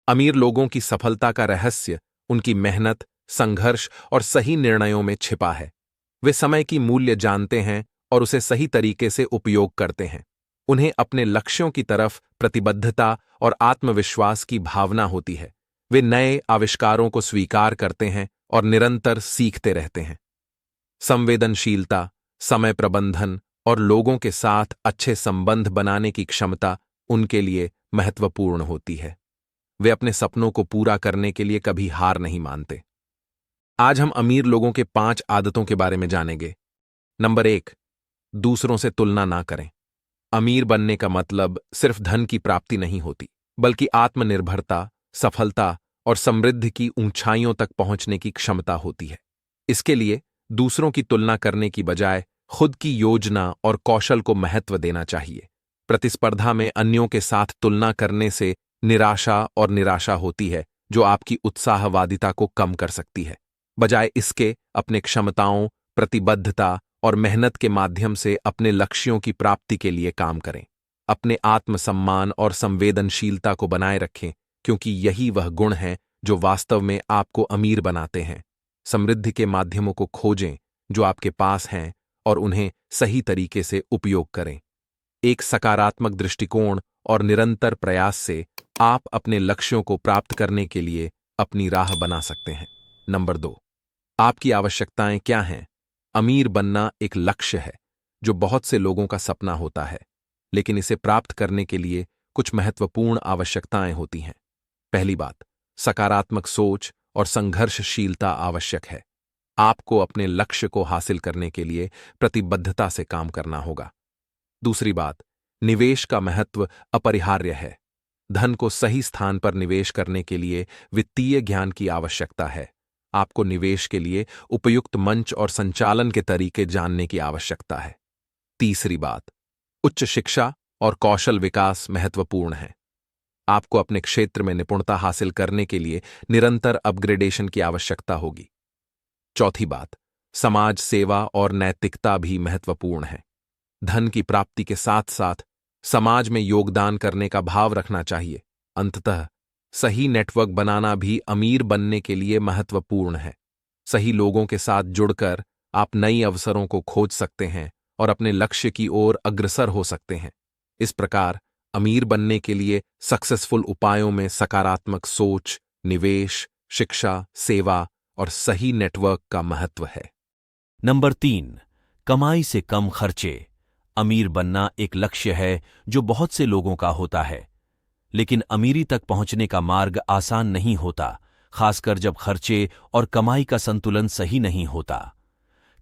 अमीर लोगों की सफलता का रहस्य उनकी मेहनत, संघर्ष और सही निर्णयों में छिपा है। वे समय की मूल्य जानते हैं और उसे सही तरीके से उपयोग करते हैं। उन्हें अपने लक्ष्यों की तरफ प्रतिबद्धता और आत्मविश्वास की भावना होती है। वे नए आविष्कारों को स्वीकार करते हैं और निरंतर सीखते रहते हैं। संवेदनशीलता, समय प्रबंधन और लोगों के साथ अच्छे संबंध बनाने की क्षमता उनके लिए महत्वपूर्ण होती है। वे अपने सपनों को पूरा करने के लिए कभी हार नहीं मानते। आज हम अमीर लोगों के 5 आदतों के बारे में जानेंगे। नंबर 1, दूसरों से तुलना ना करें। अमीर बनने का मतलब सिर्फ धन की प्राप्ति नहीं होती, बल्कि आत्मनिर्भरता, सफलता और समृद्धि की ऊंचाइयों तक पहुंचने की क्षमता होती है। इसके लिए दूसरों की तुलना करने की बजाय खुद की योजना और कौशल को महत्व देना चाहिए। प्रतिस्पर्धा में अन्यों के साथ तुलना करने से निराशा होती है, जो आपकी उत्साहवादिता को कम कर सकती है। बजाय इसके अपने क्षमताओं, प्रतिबद्धता और मेहनत के माध्यम से अपने लक्ष्यों की प्राप्ति के लिए काम करें। अपने आत्मसम्मान और संवेदनशीलता को बनाए रखें, क्योंकि यही वह गुण हैं जो वास्तव में आपको अमीर बनाते हैं। समृद्धि के माध्यमों को खोजें जो आपके पास हैं और उन्हें सही तरीके से उपयोग करें। एक सकारात्मक दृष्टिकोण और निरंतर प्रयास से आप अपने लक्ष्यों को प्राप्त करने के लिए अपनी राह बना सकते हैं। नंबर 2, आपकी आवश्यकताएं क्या हैं? अमीर बनना एक लक्ष्य है जो बहुत से लोगों का सपना होता है, लेकिन इसे प्राप्त करने के लिए कुछ महत्वपूर्ण आवश्यकताएं होती हैं। पहली बात, सकारात्मक सोच और संघर्षशीलता आवश्यक है। आपको अपने लक्ष्य को हासिल करने के लिए प्रतिबद्धता से काम करना होगा। दूसरी बात, निवेश का महत्व अपरिहार्य है। धन को सही स्थान पर निवेश करने के लिए वित्तीय ज्ञान की आवश्यकता है। आपको निवेश के लिए उपयुक्त मंच और संचालन के तरीके जानने की आवश्यकता है। तीसरी बात, उच्च शिक्षा और कौशल विकास महत्वपूर्ण है। आपको अपने क्षेत्र में निपुणता हासिल करने के लिए निरंतर अपग्रेडेशन की आवश्यकता होगी। चौथी बात, समाज सेवा और नैतिकता भी महत्वपूर्ण है। धन की प्राप्ति के साथ साथ समाज में योगदान करने का भाव रखना चाहिए। अंततः सही नेटवर्क बनाना भी अमीर बनने के लिए महत्वपूर्ण है। सही लोगों के साथ जुड़कर आप नई अवसरों को खोज सकते हैं और अपने लक्ष्य की ओर अग्रसर हो सकते हैं। इस प्रकार अमीर बनने के लिए सक्सेसफुल उपायों में सकारात्मक सोच, निवेश, शिक्षा, सेवा और सही नेटवर्क का महत्व है। नंबर 3, कमाई से कम खर्चे। अमीर बनना एक लक्ष्य है जो बहुत से लोगों का होता है, लेकिन अमीरी तक पहुंचने का मार्ग आसान नहीं होता, खासकर जब खर्चे और कमाई का संतुलन सही नहीं होता।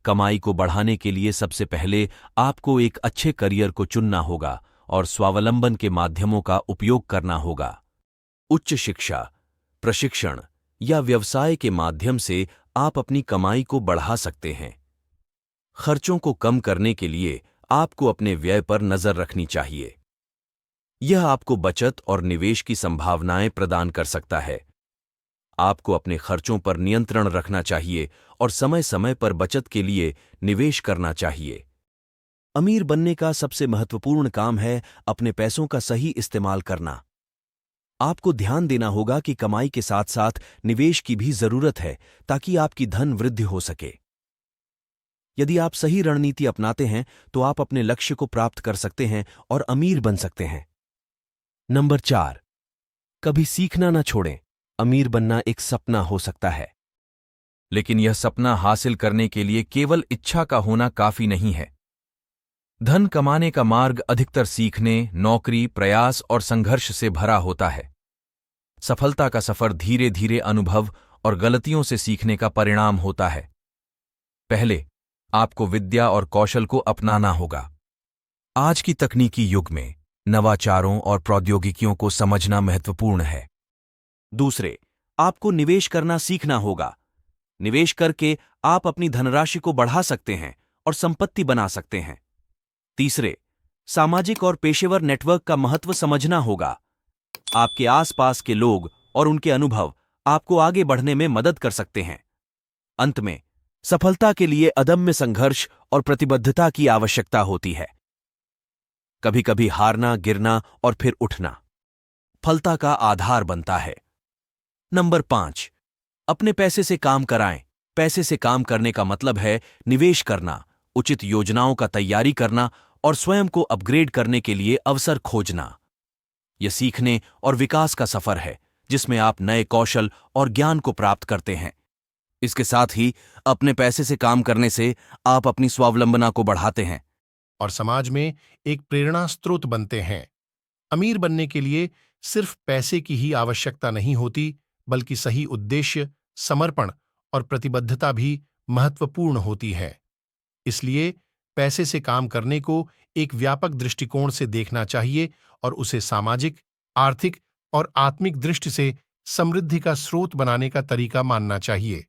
कमाई को बढ़ाने के लिए सबसे पहले आपको एक अच्छे करियर को चुनना होगा और स्वावलंबन के माध्यमों का उपयोग करना होगा। उच्च शिक्षा, प्रशिक्षण या व्यवसाय के माध्यम से आप अपनी कमाई को बढ़ा सकते हैं। खर्चों को कम करने के लिए आपको अपने व्यय पर नजर रखनी चाहिए। यह आपको बचत और निवेश की संभावनाएं प्रदान कर सकता है। आपको अपने खर्चों पर नियंत्रण रखना चाहिए और समय समय पर बचत के लिए निवेश करना चाहिए। अमीर बनने का सबसे महत्वपूर्ण काम है अपने पैसों का सही इस्तेमाल करना। आपको ध्यान देना होगा कि कमाई के साथ साथ निवेश की भी जरूरत है ताकि आपकी धन वृद्धि हो सके। यदि आप सही रणनीति अपनाते हैं तो आप अपने लक्ष्य को प्राप्त कर सकते हैं और अमीर बन सकते हैं। नंबर 4, कभी सीखना न छोड़ें। अमीर बनना एक सपना हो सकता है, लेकिन यह सपना हासिल करने के लिए केवल इच्छा का होना काफी नहीं है। धन कमाने का मार्ग अधिकतर सीखने, नौकरी, प्रयास और संघर्ष से भरा होता है। सफलता का सफर धीरे धीरे अनुभव और गलतियों से सीखने का परिणाम होता है। पहले आपको विद्या और कौशल को अपनाना होगा। आज की तकनीकी युग में नवाचारों और प्रौद्योगिकियों को समझना महत्वपूर्ण है। दूसरे, आपको निवेश करना सीखना होगा। निवेश करके आप अपनी धनराशि को बढ़ा सकते हैं और संपत्ति बना सकते हैं। तीसरे, सामाजिक और पेशेवर नेटवर्क का महत्व समझना होगा। आपके आसपास के लोग और उनके अनुभव आपको आगे बढ़ने में मदद कर सकते हैं। अंत में, सफलता के लिए अदम्य संघर्ष और प्रतिबद्धता की आवश्यकता होती है। कभी कभी हारना, गिरना और फिर उठना फलता का आधार बनता है। नंबर 5, अपने पैसे से काम कराएं। पैसे से काम करने का मतलब है निवेश करना, उचित योजनाओं का तैयारी करना और स्वयं को अपग्रेड करने के लिए अवसर खोजना। यह सीखने और विकास का सफर है जिसमें आप नए कौशल और ज्ञान को प्राप्त करते हैं। इसके साथ ही अपने पैसे से काम करने से आप अपनी स्वावलंबना को बढ़ाते हैं और समाज में एक प्रेरणा स्रोत बनते हैं। अमीर बनने के लिए सिर्फ पैसे की ही आवश्यकता नहीं होती, बल्कि सही उद्देश्य, समर्पण और प्रतिबद्धता भी महत्वपूर्ण होती है। इसलिए पैसे से काम करने को एक व्यापक दृष्टिकोण से देखना चाहिए और उसे सामाजिक, आर्थिक और आत्मिक दृष्टि से समृद्धि का स्रोत बनाने का तरीका मानना चाहिए।